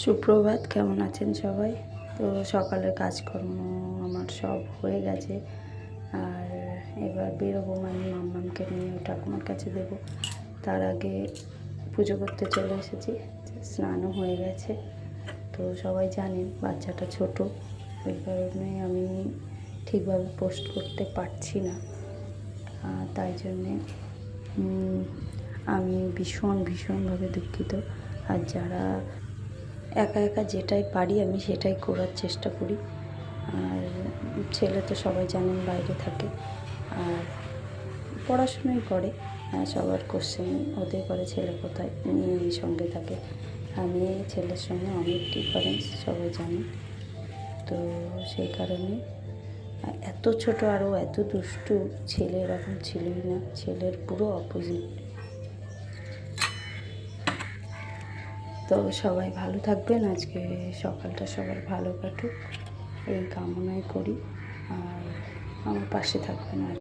সুপ্রভাত, কেমন আছেন সবাই? তো সকালের কাজকর্ম আমার সব হয়ে গেছে। আর এবার বেরোবো, মানে মাম্মামকে নিয়ে ঠাকুমার কাছে দেবো। তার আগে পুজো করতে চলে এসেছি, স্নানও হয়ে গেছে। তো সবাই জানেন বাচ্চাটা ছোট, ওই কারণে আমি ঠিকভাবে পোস্ট করতে পারছি না। তাই জন্যে আমি ভীষণভাবে দুঃখিত। আর যারা একা একা যেটাই পারি আমি সেটাই করার চেষ্টা করি। আর ছেলে তো সবাই জানেন বাইরে থাকে, আর পড়াশুনোই করে। সবার কোশ্চেন ওদের করে ছেলে কোথায় নিয়ে সঙ্গে থাকে। আমি ছেলের সঙ্গে অনেক ডিফারেন্স, সবাই জানেন। তো সেই কারণে এত ছোট আরও এত দুষ্টু, ছেলে এরকম ছিলই না, ছেলের পুরো অপোজিট। তো সবাই ভালো থাকবেন, আজকে সকালটা সবার ভালো কাটুক এই কামনাই করি। আর আমার পাশে থাকবেন আর